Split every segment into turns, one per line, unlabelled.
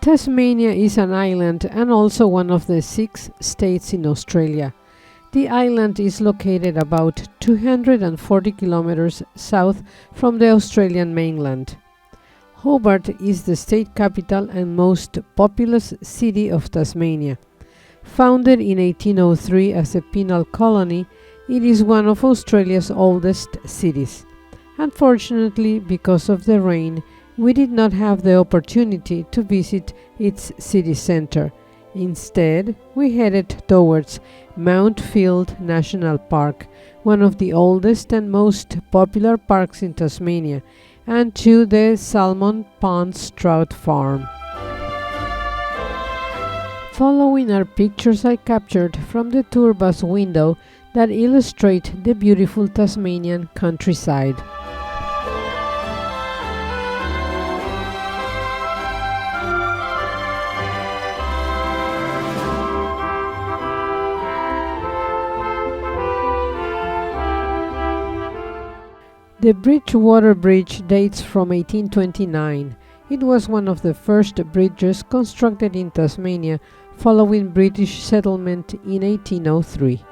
Tasmania is an island and also one of the 6 states in Australia. The island is located about 240 kilometers south from the Australian mainland. Hobart is the state capital and most populous city of Tasmania. Founded in 1803 as a penal colony, it is one of Australia's oldest cities. Unfortunately, because of the rain, we did not have the opportunity to visit its city center. Instead, we headed towards Mount Field National Park, one of the oldest and most popular parks in Tasmania, and to the Salmon Ponds trout farm. Following are pictures I captured from the tour bus window that illustrate the beautiful Tasmanian countryside. The Bridgewater Bridge dates from 1829. It was one of the first bridges constructed in Tasmania following British settlement in 1803.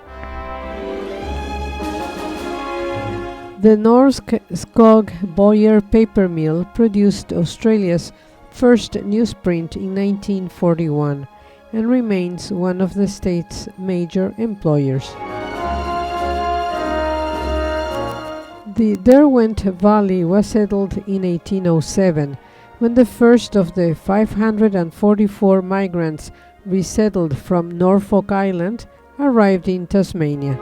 The North Skog Boyer paper mill produced Australia's first newsprint in 1941 and remains one of the state's major employers. The Derwent Valley was settled in 1807, when the first of the 544 migrants resettled from Norfolk Island arrived in Tasmania.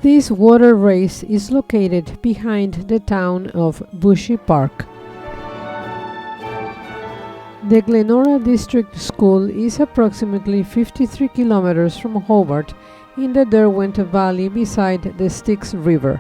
This water race is located behind the town of Bushy Park. The Glenora District School is approximately 53 kilometers from Hobart in the Derwent Valley beside the Styx River.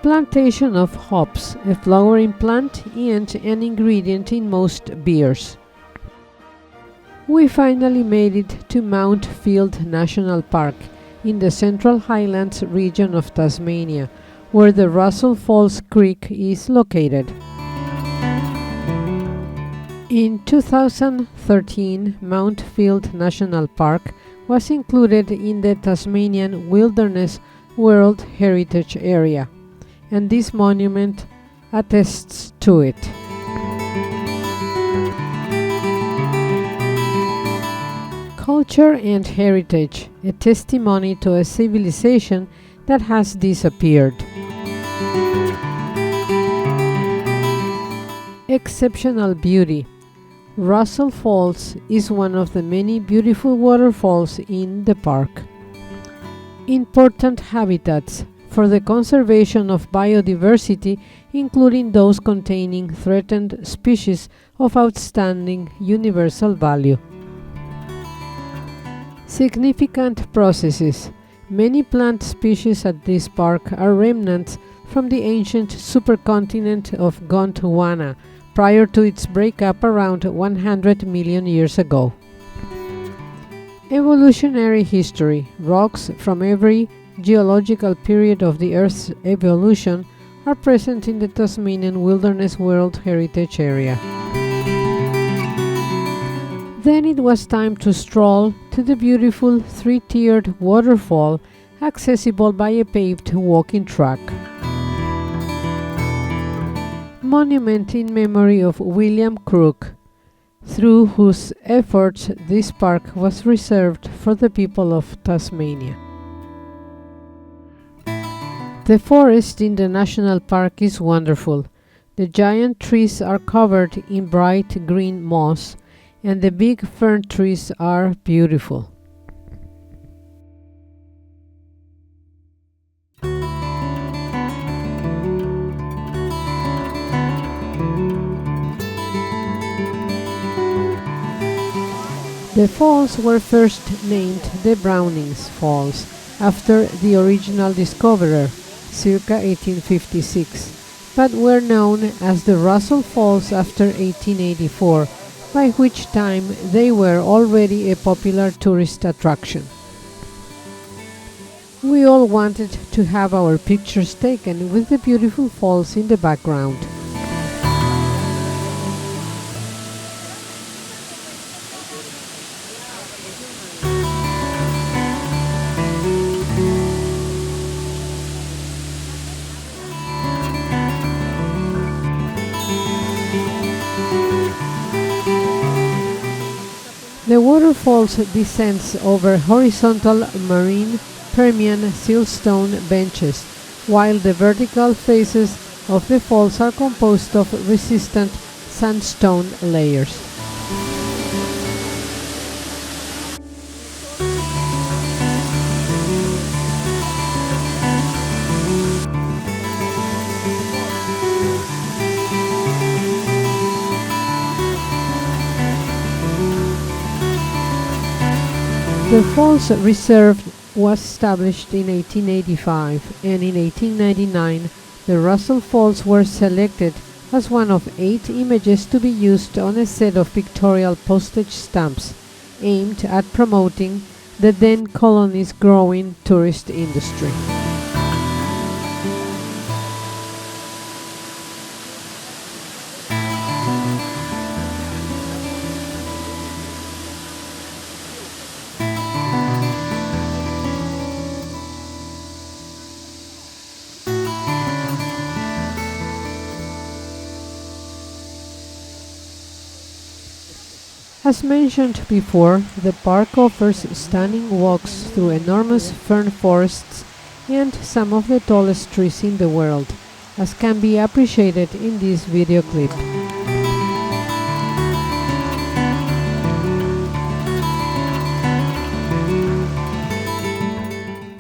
Plantation of hops, a flowering plant and an ingredient in most beers. We finally made it to Mount Field National Park in the Central Highlands region of Tasmania, where the Russell Falls Creek is located. In 2013, Mount Field National Park was included in the Tasmanian Wilderness World Heritage Area, and this monument attests to it. Culture and heritage, a testimony to a civilization that has disappeared. Exceptional beauty. Russell Falls is one of the many beautiful waterfalls in the park. Important habitats for the conservation of biodiversity, including those containing threatened species of outstanding universal value. Significant processes. Many plant species at this park are remnants from the ancient supercontinent of Gondwana prior to its breakup around 100 million years ago. Evolutionary history. Rocks from every geological period of the Earth's evolution are present in the Tasmanian Wilderness World Heritage Area. Then it was time to stroll to the beautiful 3-tiered waterfall accessible by a paved walking track. Monument in memory of William Crook, through whose efforts this park was reserved for the people of Tasmania. The forest in the national park is wonderful. The giant trees are covered in bright green moss, and the big fern trees are beautiful. The falls were first named the Brownings Falls, after the original discoverer, circa 1856, but were known as the Russell Falls after 1884, by which time they were already a popular tourist attraction. We all wanted to have our pictures taken with the beautiful falls in the background. The waterfalls descends over horizontal marine Permian siltstone benches, while the vertical faces of the falls are composed of resistant sandstone layers. The Falls Reserve was established in 1885, and in 1899 the Russell Falls were selected as one of 8 images to be used on a set of pictorial postage stamps aimed at promoting the then colony's growing tourist industry. As mentioned before, the park offers stunning walks through enormous fern forests and some of the tallest trees in the world, as can be appreciated in this video clip.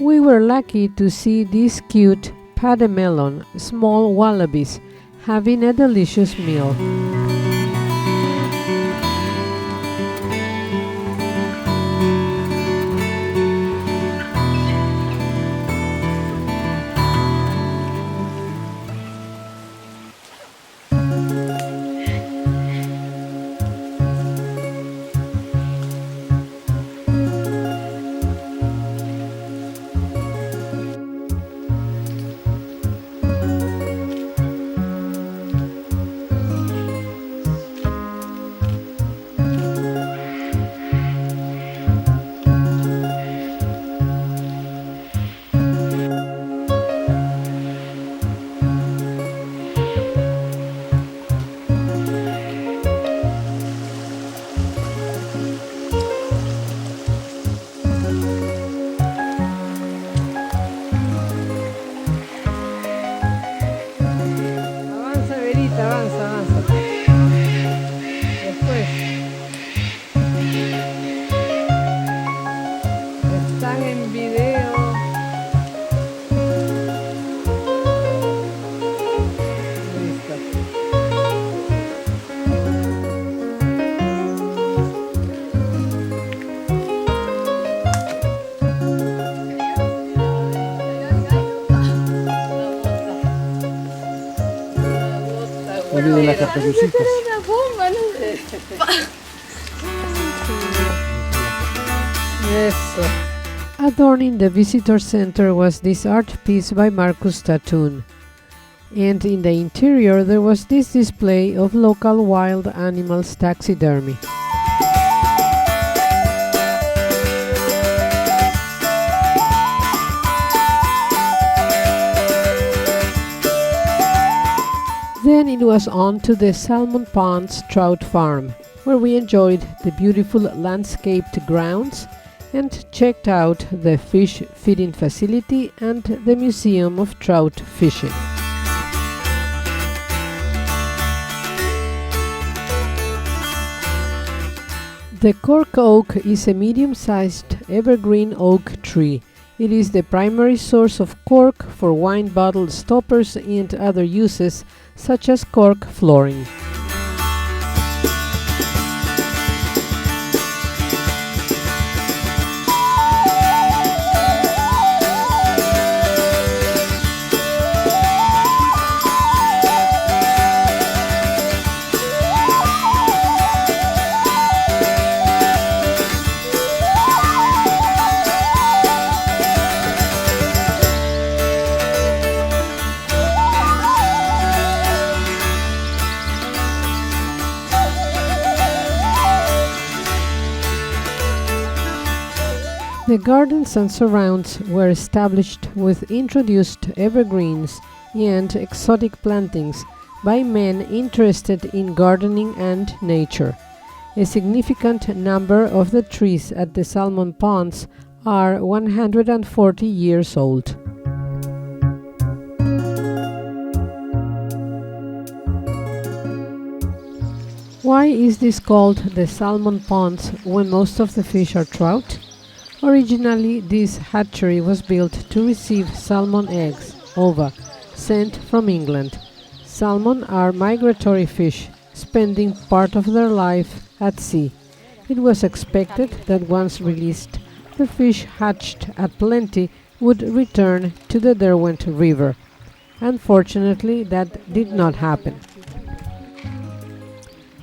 We were lucky to see these cute pademelon, small wallabies, having a delicious meal.
De las caperucitas.
Eso. Adorning the visitor center was this art piece by Marcus Tattoon. And in the interior there was this display of local wild animals taxidermy. Then it was on to the Salmon Ponds trout farm, where we enjoyed the beautiful landscaped grounds and checked out the fish feeding facility and the Museum of Trout Fishing. The cork oak is a medium-sized evergreen oak tree. It is the primary source of cork for wine bottle stoppers and other uses, such as cork flooring. The gardens and surrounds were established with introduced evergreens and exotic plantings by men interested in gardening and nature. A significant number of the trees at the Salmon Ponds are 140 years old. Why is this called the Salmon Ponds when most of the fish are trout? Originally, this hatchery was built to receive salmon eggs, ova, sent from England. Salmon are migratory fish, spending part of their life at sea. It was expected that once released, the fish hatched at plenty would return to the Derwent River. Unfortunately, that did not happen.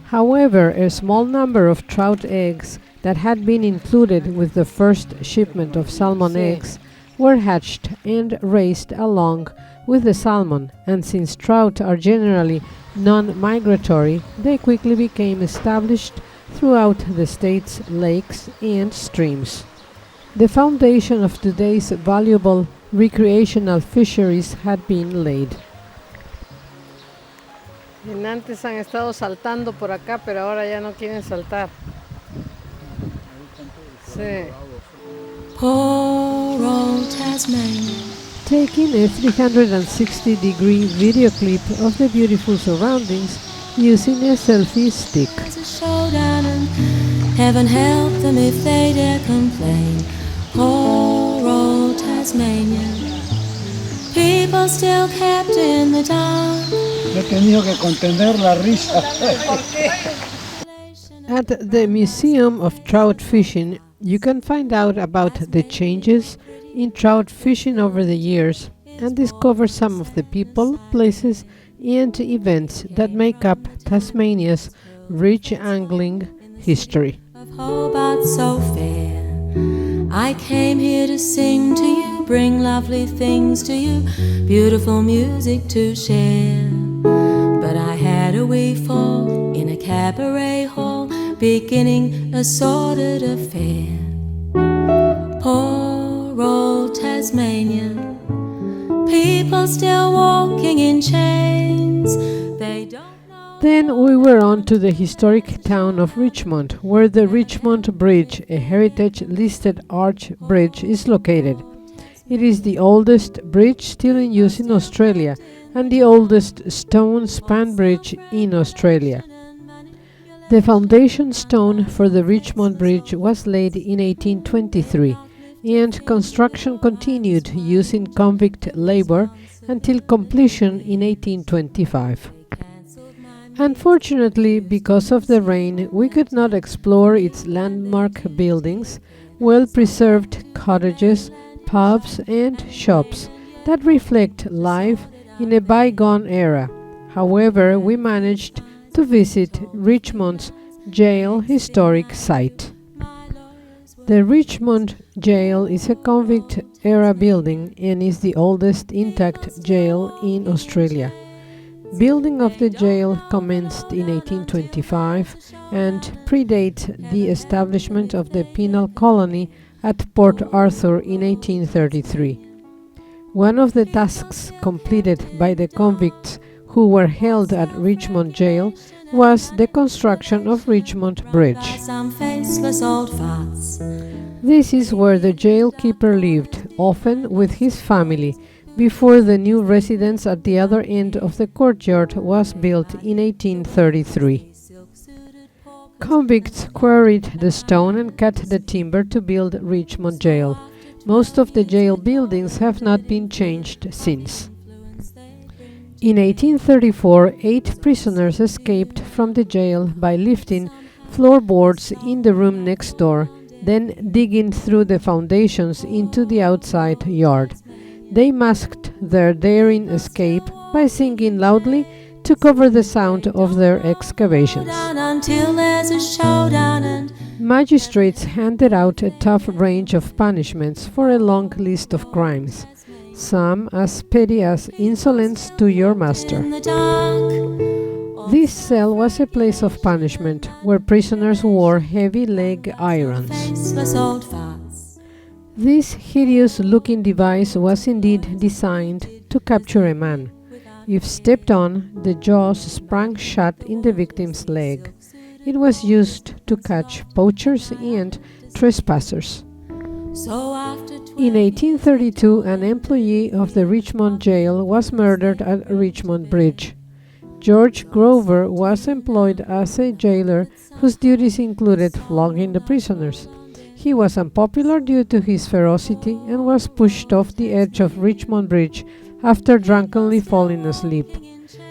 However, a small number of trout eggs that had been included with the first shipment of salmon eggs were hatched and raised along with the salmon, and since trout are generally non-migratory, they quickly became established throughout the state's lakes and streams. The foundation of today's valuable recreational fisheries had been laid. Antes han estado saltando por acá, pero ahora ya no quieren saltar. Sí.
Poor old Tasmania.
Taking a 360-degree video clip of the beautiful surroundings using a selfie stick.
It's a showdown and heaven help them if they dare complain. Poor old Tasmania. People still kept in the dark.
He tenido que contener la risa.
At the Museum of Trout Fishing, you can find out about the changes in trout fishing over the years and discover some of the people, places, and events that make up Tasmania's rich angling history.
Of Hobart so fair. I came here to sing to you, bring lovely things to you, beautiful music to share. But I had a wee fall in a cabaret hall, beginning a sordid affair. Poor old Tasmania, people still walking in chains. They don't know.
Then we were on to the historic town of Richmond, where the Richmond Bridge, a heritage-listed arch bridge, is located. It is the oldest bridge still in use in Australia and the oldest stone span bridge in Australia. The foundation stone for the Richmond Bridge was laid in 1823, and construction continued using convict labor until completion in 1825. Unfortunately, because of the rain, we could not explore its landmark buildings, well-preserved cottages, pubs and shops that reflect life in a bygone era. However, we managed to visit Richmond's jail historic site. The Richmond jail is a convict-era building and is the oldest intact jail in Australia. Building of the jail commenced in 1825 and predates the establishment of the penal colony at Port Arthur in 1833. One of the tasks completed by the convicts who were held at Richmond jail was the construction of Richmond Bridge.
Some faceless old farts.
This is where the jail keeper lived, often with his family, before the new residence at the other end of the courtyard was built in 1833. Convicts quarried the stone and cut the timber to build Richmond jail. Most of the jail buildings have not been changed since. In 1834, 8 prisoners escaped from the jail by lifting floorboards in the room next door, then digging through the foundations into the outside yard. They masked their daring escape by singing loudly to cover the sound of their excavations. Magistrates handed out a tough range of punishments for a long list of crimes, some as petty as insolence to your master. This cell was a place of punishment where prisoners wore heavy leg irons. This hideous-looking device was indeed designed to capture a man. If stepped on, the jaws sprang shut in the victim's leg. It was used to catch poachers and trespassers. In 1832, an employee of the Richmond jail was murdered at Richmond Bridge. George Grover was employed as a jailer whose duties included flogging the prisoners. He was unpopular due to his ferocity and was pushed off the edge of Richmond Bridge after drunkenly falling asleep.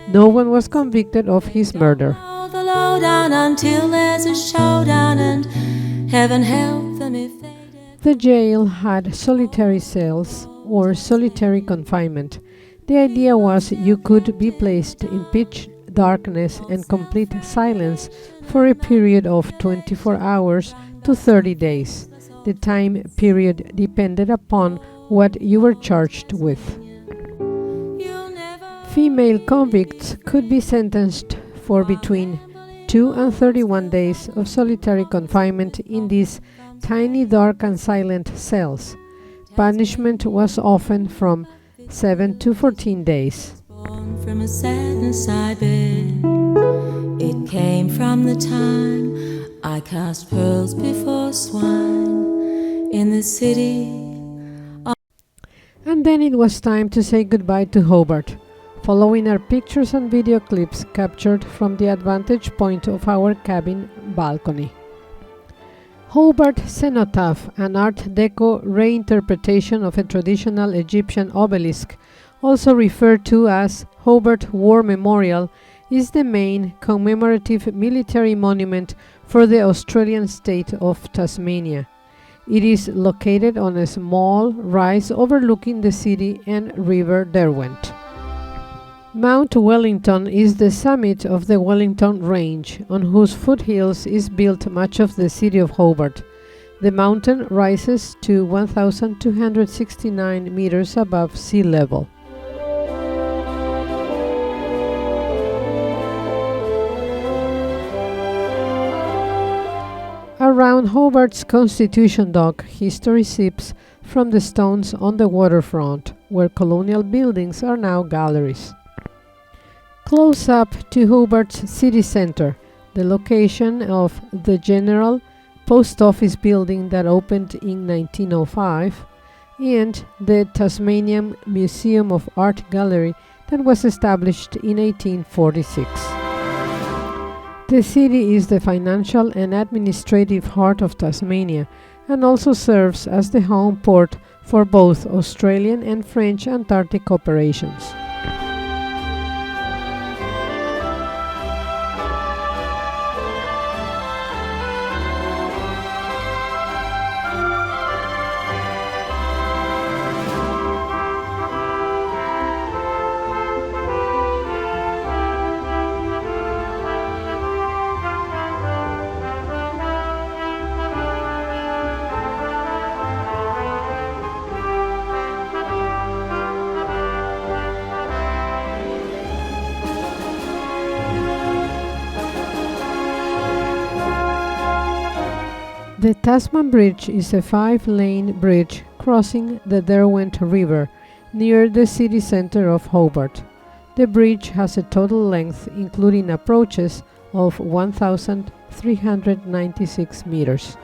No one was convicted of his murder. The jail had solitary cells or solitary confinement. The idea was you could be placed in pitch darkness and complete silence for a period of 24 hours to 30 days. The time period depended upon what you were charged with. Female convicts could be sentenced for between 2 and 31 days of solitary confinement in these tiny, dark and silent cells. Punishment was often from 7 to 14 days.
From a sadness I bear, it came from the time I cast pearls before swine in the city.
And then it was time to say goodbye to Hobart. Following are pictures and video clips captured from the advantage point of our cabin balcony. Hobart Cenotaph, an Art Deco reinterpretation of a traditional Egyptian obelisk, also referred to as Hobart War Memorial, is the main commemorative military monument for the Australian state of Tasmania. It is located on a small rise overlooking the city and River Derwent. Mount Wellington is the summit of the Wellington Range, on whose foothills is built much of the city of Hobart. The mountain rises to 1,269 meters above sea level. Around Hobart's Constitution Dock, history sips from the stones on the waterfront, where colonial buildings are now galleries. Close up to Hobart's city centre, the location of the General Post Office building that opened in 1905, and the Tasmanian Museum of Art Gallery that was established in 1846. The city is the financial and administrative heart of Tasmania and also serves as the home port for both Australian and French Antarctic operations. The Tasman Bridge is a 5-lane bridge crossing the Derwent River near the city centre of Hobart. The bridge has a total length, including approaches, of 1,396 meters.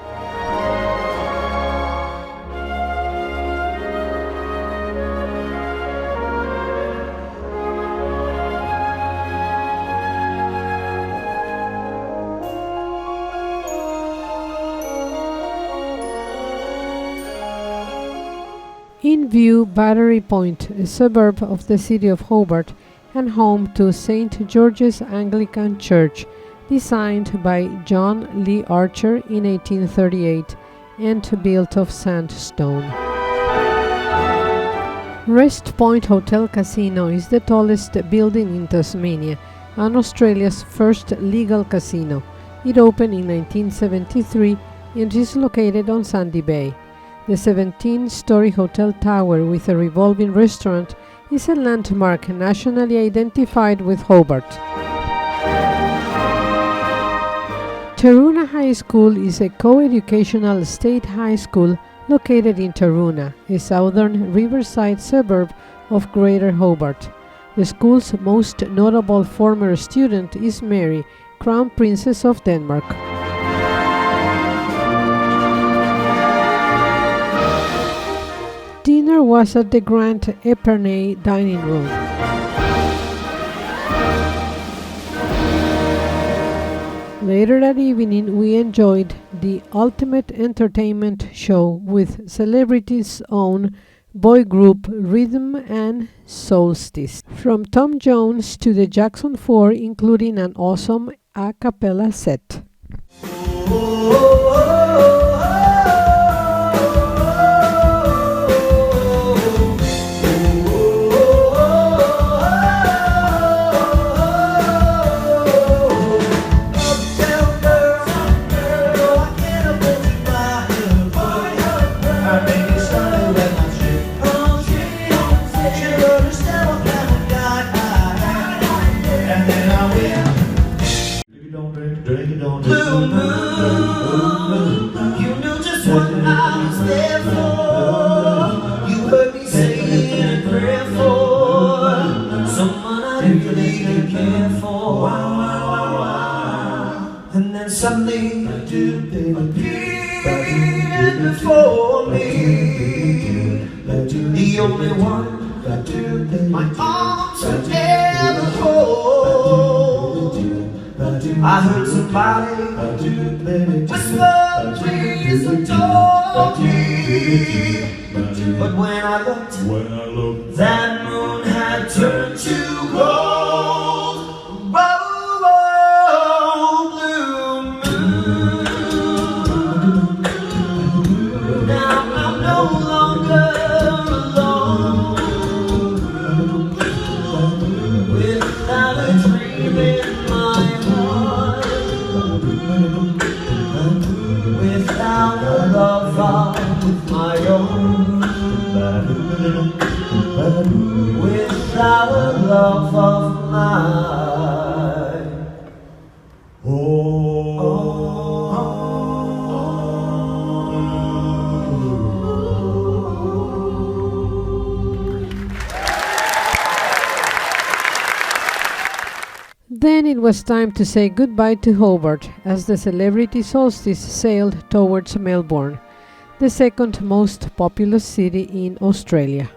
In view Battery Point, a suburb of the city of Hobart and home to St. George's Anglican Church, designed by John Lee Archer in 1838 and built of sandstone. Rest Point Hotel Casino is the tallest building in Tasmania and Australia's first legal casino. It opened in 1973 and is located on Sandy Bay. The 17-story hotel tower with a revolving restaurant is a landmark nationally identified with Hobart. Taroona High School is a co-educational state high school located in Taroona, a southern riverside suburb of Greater Hobart. The school's most notable former student is Mary, Crown Princess of Denmark. Dinner was at the Grand Epernay dining room. Later that evening, we enjoyed the ultimate entertainment show with celebrities' own boy group Rhythm and Solstice. From Tom Jones to the Jackson 4, including an awesome a cappella set.
Blue moon, you knew just what I was there for. You heard me saying a prayer for someone I really did care for. And then suddenly appeared before me, the only one my arms could ever hold. I heard somebody whisper, please adore me. But when I looked, that moon had turned to gold. Whoa, whoa, blue moon. Now I'm no longer alone, without a dream in my heart, without a love of my own, without a love of mine.
Then it was time to say goodbye to Hobart as the Celebrity Solstice sailed towards Melbourne, the second most populous city in Australia.